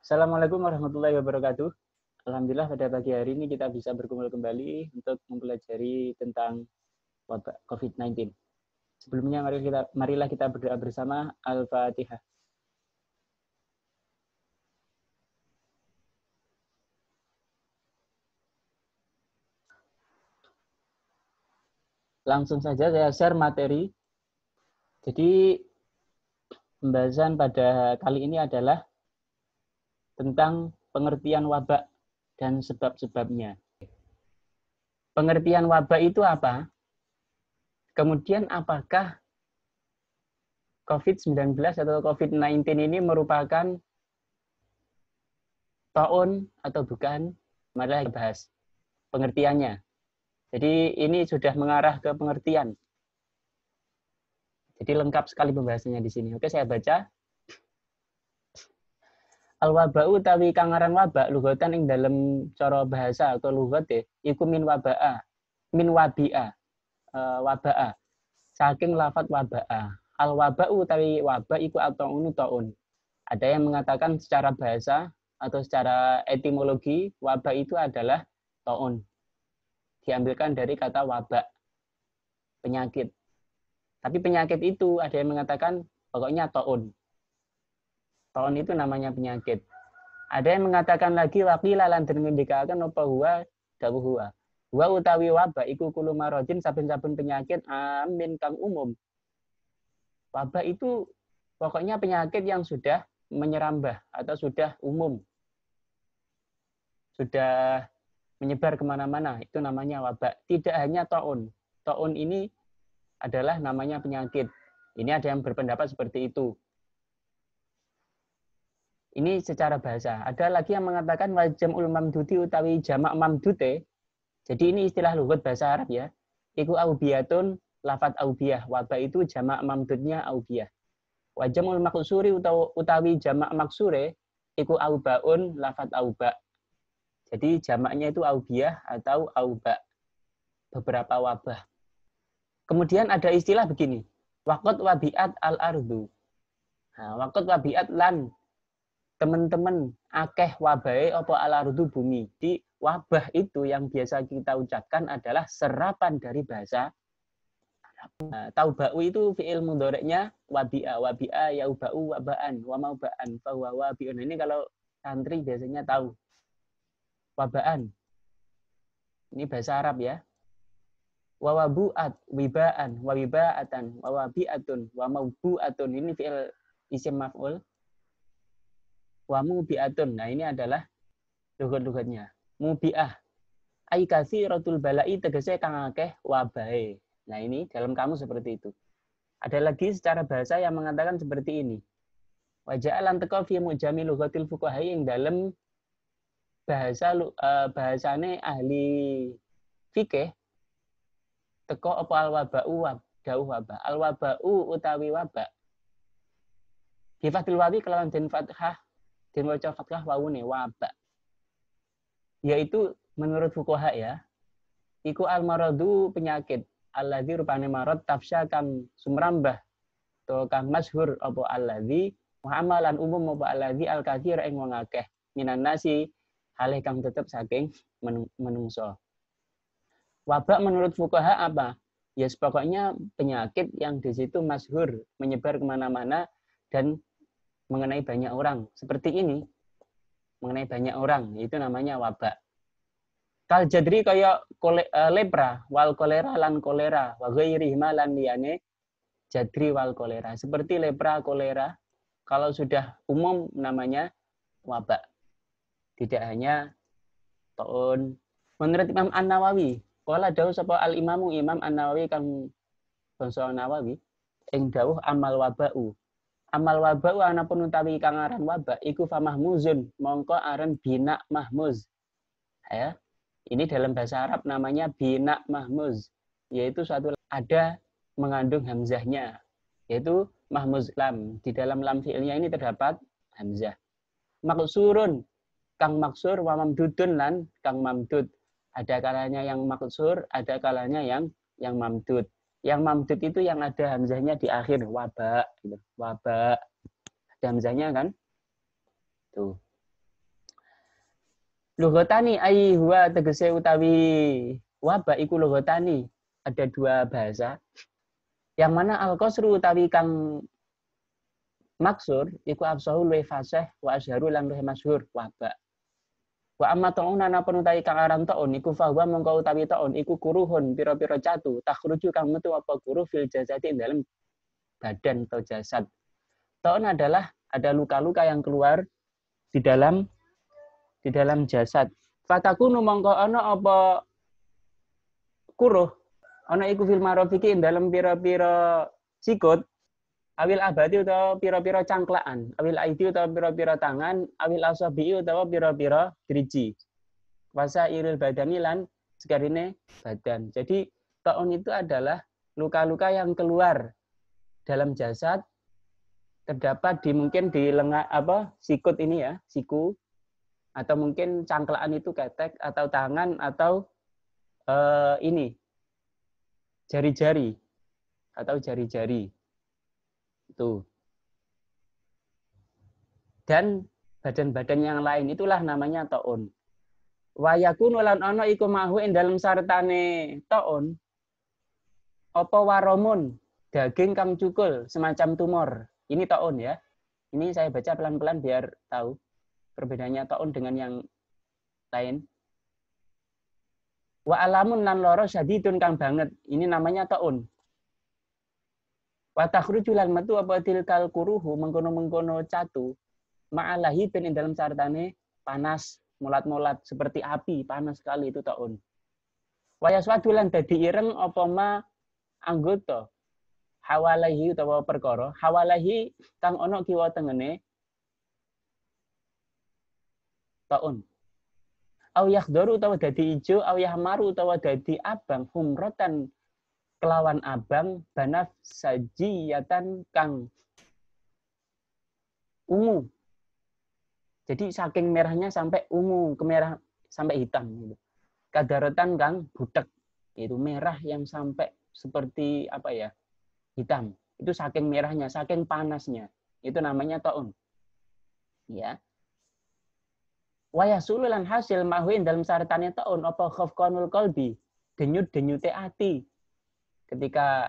Assalamualaikum warahmatullahi wabarakatuh. Alhamdulillah pada pagi hari ini kita bisa berkumpul kembali untuk mempelajari tentang wabak COVID-19. Sebelumnya marilah kita berdoa bersama. Al-Fatihah. Langsung saja saya share materi. Jadi pembahasan pada kali ini adalah tentang pengertian wabak dan sebab-sebabnya. Pengertian wabak itu apa? Kemudian apakah COVID-19 atau COVID-19 ini merupakan taun atau bukan? Marilah kita bahas pengertiannya. Jadi ini sudah mengarah ke pengertian. Jadi lengkap sekali pembahasannya di sini. Oke, saya baca. Al-waba'u utawi kangaran wabak lugatan ing dalam cara bahasa atau lugat iku min waba'a, min wabi'a, waba'a. Saking lafat waba'a. Al-waba'u utawi wabak iku at-taunu taun. Ada yang mengatakan secara bahasa atau secara etimologi wabak itu adalah taun. Diambilkan dari kata wabak, penyakit. Tapi penyakit itu ada yang mengatakan pokoknya taun. Taun itu namanya penyakit. Ada yang mengatakan lagi waqila lan den ngendikaken apa huwa dawuh huwa. Wa utawi wabak iku kulo maradin saben-saben penyakit amin kang umum. Wabak itu pokoknya penyakit yang sudah menyerambah atau sudah umum. Sudah menyebar kemana-mana, itu namanya wabak. Tidak hanya taun. Taun ini adalah namanya penyakit. Ini ada yang berpendapat seperti itu. Ini secara bahasa. Ada lagi yang mengatakan wajamul mamduti utawi jamak mamdute. Jadi ini istilah lugat bahasa Arab ya. Iku aubiyatun lafat aubiyah. Wabak itu jamak mamdudnya aubiyah. Wajamul maksuri utawi jamak maksure. Iku aubaun lafat auba. Jadi jamaknya itu aubiyah atau auba. Beberapa wabah. Kemudian ada istilah begini. Waqat wabiat al-ardu. Nah, waqat wabiat lan teman-teman akeh wabahe apa al-ardu bumi. Di wabah itu yang biasa kita ucapkan adalah serapan dari bahasa Arab. Nah, tauba'u itu fi'il mudhari'nya wabi'a. Wabi'a yauba'u waba'an wa mauba'an fa huwa wabi'un. Ini kalau santri biasanya tahu. Waba'an. Ini bahasa Arab ya. Wawabu'at, wiba'an, wawiba'atan, wawabi'atun, wamaubu'atun. Ini fi'il isim maf'ul. Wamubi'atun. Nah ini adalah lugat-lugatnya. Mubi'ah. Ai katsiratul bala'i tegese kang akeh wabahe. Nah ini dalam kamus seperti itu. Ada lagi secara bahasa yang mengatakan seperti ini. Waja'alan teko fi mujami lughatil fuqaha yang dalam bahasane ahli fikih teko apa al-waba'u dawuh wabah. Al-waba'u utawi wabak. Bi fathil wawi kelawan den fathah den waca fathah wawune wabak. Yaitu menurut fuqaha ya. Iku al-maradu penyakit. Alladzi rupane marad tafsya kang sumrambah to kang masyhur apa alladzi wa amalan umum apa alladzi al-katsir ing wong akeh minan nasi halih kang tetep saking menungso. Wabak menurut fuqaha apa? Ya pokoknya penyakit yang di situ masyhur, menyebar kemana-mana dan mengenai banyak orang. Seperti ini, mengenai banyak orang, itu namanya wabak. Kal jadri kaya lepra, wal kolera lan kolera, wa ghairihima lan liyane jadri wal kolera. Seperti lepra, kolera, kalau sudah umum namanya wabak. Tidak hanya taun. Menurut Imam An-Nawawi, qala dawuh sapa al-Imamu Imam An-Nawawi kang bangsa Nawawi, ing dawuh amal waba'u. Amal waba'u anapun utawi kang aran wabak iku fa mahmuzun, mongko aran bina mahmuz. Ya. Ini dalam bahasa Arab namanya bina mahmuz, yaitu suatu ada mengandung hamzahnya, yaitu mahmuz lam. Di dalam lam fi'ilnya ini terdapat hamzah. Maksurun kang maksur wa mamdudun lan kang mamdud. Ada kalanya yang maksur, ada kalanya yang mamdud. Yang mamdud itu yang ada hamzahnya di akhir, wabak gitu. Wabak. Ada hamzahnya kan? Tuh. Lughatani ai huwa tegese utawi wabak iku lughatani. Ada dua bahasa. Yang mana al-qasru utawi kang maksur iku afsahu luwih fasih wa asyharu lan luwih masyhur wabak. Wa amma ta'un ana utawi kang aran ta'un iku fahuwa mongko utawi ta'un iku kuruhun pira-pira catu takhruju kang metu apa kuruh fil jasadi ing dalem badan atau jasad. Ta'un adalah ada luka-luka yang keluar di dalam jasad. Fatakunu mongko ana apa kuruh ana iku fil marafiki ing dalem pira-pira sikut awil abadi utawa pira-pira cangklaan, awil aidi utawa pira-pira tangan, awil asabi utawa pira-pira driji. Wasa iril badani lan sekarine badan. Jadi taun itu adalah luka-luka yang keluar dalam jasad terdapat mungkin di lengan sikut ini ya, siku atau mungkin cangklaan itu ketek atau tangan atau ini jari-jari atau jari-jari. Itu. Dan badan-badan yang lain itulah namanya taun. Wa yakunu lan ana iku mahu ing dalem sartane taun apa waromun daging kang cukul semacam tumor. Ini taun ya. Ini saya baca pelan-pelan biar tahu perbedaannya taun dengan yang lain. Wa alamun lan loro syadidun kang banget. Ini namanya taun. Wa takhruju lan metu apa tilkal kuruhu mengkono-mengkono catu ma'alahi ben ing dalam sartane panas mulat-mulat seperti api panas sekali itu taun. Wa yaswadu lan dadi ireng apa ma anggota hawalahi utawa perkara hawalahi kang ana kiwa tengene taun. Au yakhdaru utawa dadi ijo au yahmaru utawa dadi abang humratan kelawan abang banaf sajiyatan kang ungu. Jadi saking merahnya sampai ungu, kemerah sampai hitam gitu. Kadaratan kang butek, itu merah yang sampai seperti hitam. Itu saking merahnya, saking panasnya. Itu namanya taun. Ya. Wa yasulu lan hasil mahuin dalam sartane taun apa khafqanul qalbi, denyut-denyute ati. Ketika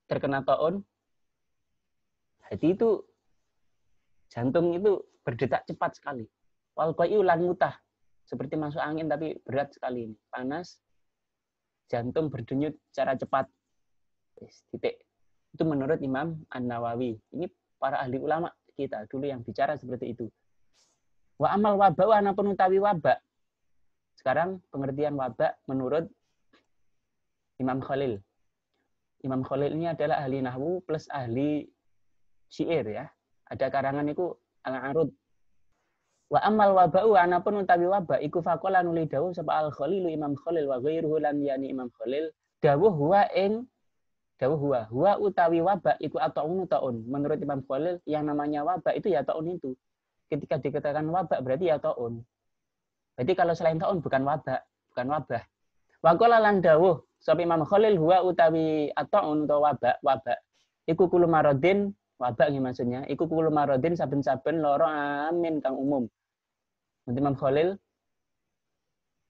terkena taun, hati itu jantung itu berdetak cepat sekali. Wal qai'u lan mutah, seperti masuk angin tapi berat sekali. Panas, jantung berdenyut secara cepat. Titik. Itu menurut Imam An-Nawawi. Ini para ahli ulama kita dulu yang bicara seperti itu. Wa amal wabak wa ana penutawi wabak. Sekarang pengertian wabak menurut Imam Khalil. Imam Khalil ini adalah ahli nahwu plus ahli syair ya. Ada karangan itu Al-Arud. Wa amal waba'u anapun utawi wabak iku faqala nuli dawuh sapa Al-Khalil Imam Khalil wa ghairuhu lan yani Imam Khalil dawuh huwa utawi wabak iku ataun taun. Menurut Imam Khalil yang namanya wabak itu ya taun itu. Ketika dikatakan wabak berarti ya taun. Berarti kalau selain taun bukan wabak, bukan wabah. Wa qala lan dawuh sapa Imam Khalil huwa utawi ataun utawa wabak iku kullu maradin wabak nggih maksudnya iku kullu maradin saben-saben loro amin kang umum. Menurut Imam Khalil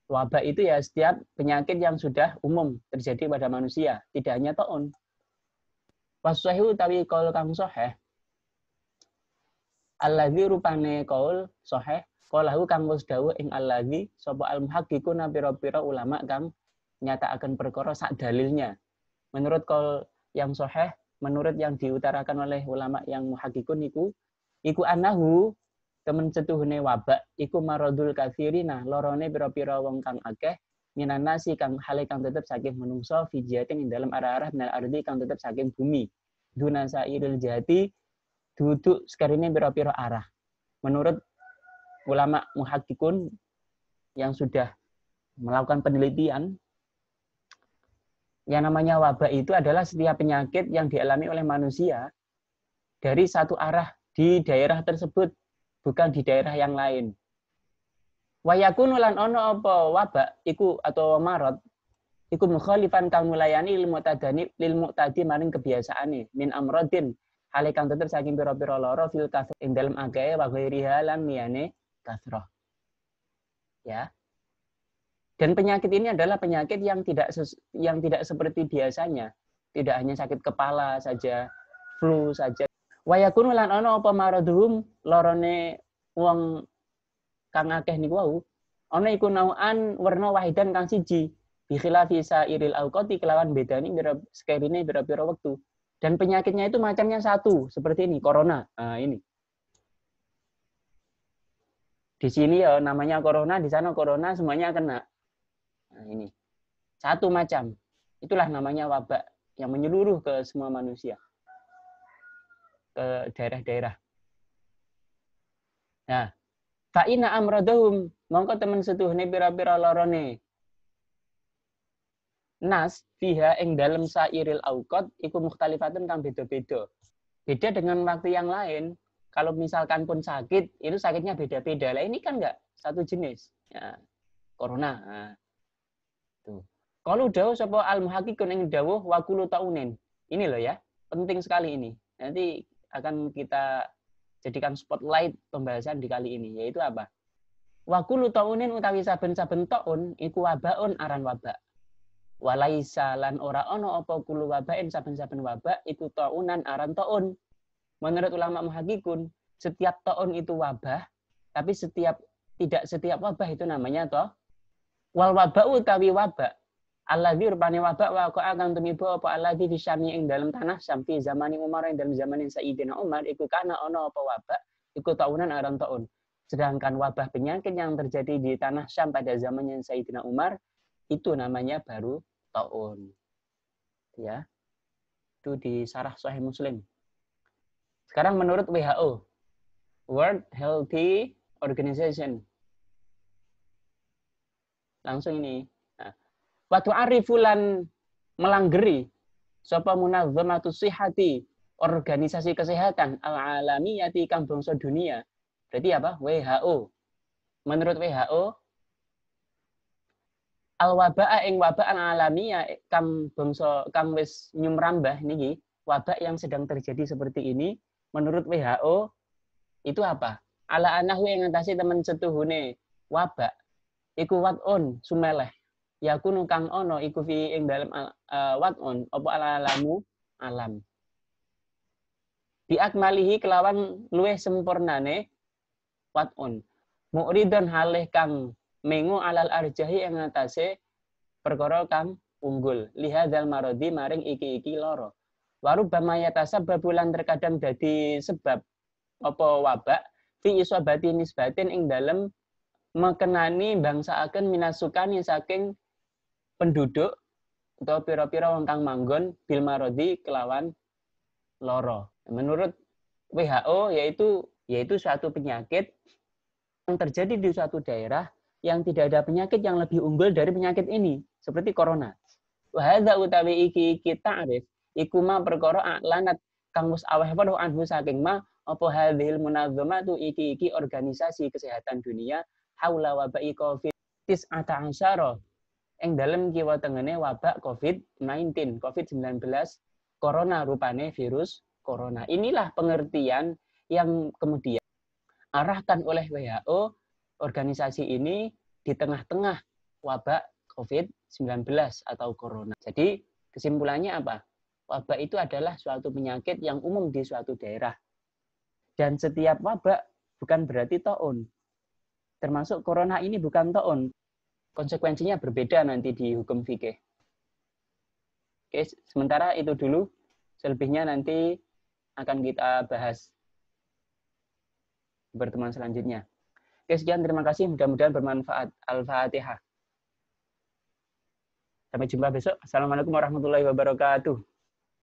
wabak itu ya setiap penyakit yang sudah umum terjadi pada manusia, tidak hanya taun. Wasahihu utawi qaul kang sahih allazi rupane qaul sahih qalahu kang wis dawuh ing allazi sapa al muhaqqiquna pira-pira ulama kang nyatakaken perkara sak dalilnya. Menurut qaul yang sahih, menurut yang diutarakan oleh ulama yang muhaqqiqun iku anahu temen setuhune wabak iku maradul katsirina lorone pira-pira wong kang akeh minan nasi kang hale kang tetep saking menungso fijiatin ing dalam arah-arah nal ardi kang tetep saking bumi duna sairil jati duduk sekarine pira-pira arah. Menurut ulama muhaqqiqun yang sudah melakukan penelitian, yang namanya wabak itu adalah setiap penyakit yang dialami oleh manusia dari satu arah di daerah tersebut, bukan di daerah yang lain. Wa yakunu lan ono apa wabak iku atau marad iku mukhalifan kang mulayani lil mu'tadi maring kebiasaane min amradin hale kang tetep saking pira-pira lara fil kasr ing dalem akeh wa ghairiha lan liyane kasrah. Ya. Dan penyakit ini adalah penyakit yang tidak seperti biasanya. Tidak hanya sakit kepala saja, flu saja. Wa yakunu lan ana apa maraduhum lorone wong kang akeh niku wau. Ana iku nauan werna wahidan kang siji. Bi khilafi sairil auqati kelawan bedani sekerine pira-pira wektu. Dan penyakitnya itu macamnya satu, seperti ini, corona. Nah, ini. Di sini ya namanya corona, di sana corona, semuanya kena. Nah, ini. Satu macam. Itulah namanya wabak yang menyeluruh ke semua manusia. Ke daerah-daerah. Nah, fa'ina amradahum, mongko temen setuhne pira-pira lorone. Nas fiha ing dalem sairil auqat iku mukhtalifatun kang beda-beda. Beda dengan waktu yang lain. Kalau misalkan pun sakit, itu sakitnya beda-beda. Lah ini kan enggak satu jenis. Ya, corona. Nah, tuh. Kalau dawuh sapa al-muhaqqiqun ing dawuh wa kullu taunin. Ini loh ya, penting sekali ini. Nanti akan kita jadikan spotlight pembahasan di kali ini, yaitu apa? Wa kullu taunin utawi saben-saben taun iku wabaun aran wabak. Walaisa lan ora ono apa kullu wabain saben-saben wabak iku taunan aran taun. Menurut ulama muhaqqiqun, setiap taun itu wabah, tapi tidak setiap wabah itu namanya toh. Wal wabau utawi wabak. Alladzi rupane wabak wa akan tumiba apa alladzi fisyami ing dalam tanah sampai zamani Umar ing dalam zaman Sayyidina Umar iku kana ono apa wabak iku taunan aran taun. Sedangkan wabah penyakit yang terjadi di tanah Syam pada zamannya Sayyidina Umar itu namanya baru taun. Ya. Itu di Syarah Sahih Muslim. Sekarang menurut WHO, World Healthy Organization. Langsung ini. Waktu arifulan melanggeri sapa munazzamatus sihhati, organisasi kesehatan al-alamiyati kang bangsa dunia. Berarti apa? WHO. Menurut WHO, al-wabaa ing wabak al-alamiyah kang bangsa kang wis nyumrambah niki, wabak yang sedang terjadi seperti ini, menurut WHO itu apa? Ala anahu yang ngatasi teman setuhune wabak iku wat'un sumeleh. Yakunu kang ono iku fi ing dalem wat'un apa alamu alam. Diakmalihi kelawan luweh sempurnane wat'un. Mu'ridun halih kang mengu alal arjahi ing ngatasi perkara kang unggul. Lihadzal marodi maring iki-iki loro. Warubama yatasabbabu lan terkadang dadi sebab apa wabak fi isabati nisbatin ing dalem mekenani bangsaaken minasukani saking penduduk atau pira-pira wong kang manggon bil marodi kelawan loro. Menurut WHO yaitu suatu penyakit yang terjadi di suatu daerah yang tidak ada penyakit yang lebih unggul dari penyakit ini seperti corona. Wa hadza utawi iki ta'rif iku ma perkara a'lanat kang wis aweh weruh anhu saking ma apa hadhil munazzamatu iki organisasi kesehatan dunia haula wabai COVID-19 ing dalem kiwa tengene wabak COVID-19 corona rupane virus corona. Inilah pengertian yang kemudian arahkan oleh WHO organisasi ini di tengah-tengah wabak COVID-19 atau corona. Jadi kesimpulannya apa? Wabak itu adalah suatu penyakit yang umum di suatu daerah. Dan setiap wabak bukan berarti taun. Termasuk corona ini bukan taun. Konsekuensinya berbeda nanti di hukum fikih. Oke, sementara itu dulu. Selebihnya nanti akan kita bahas di pertemuan selanjutnya. Oke, sekian. Terima kasih. Mudah-mudahan bermanfaat. Al-Fatihah. Sampai jumpa besok. Assalamualaikum warahmatullahi wabarakatuh.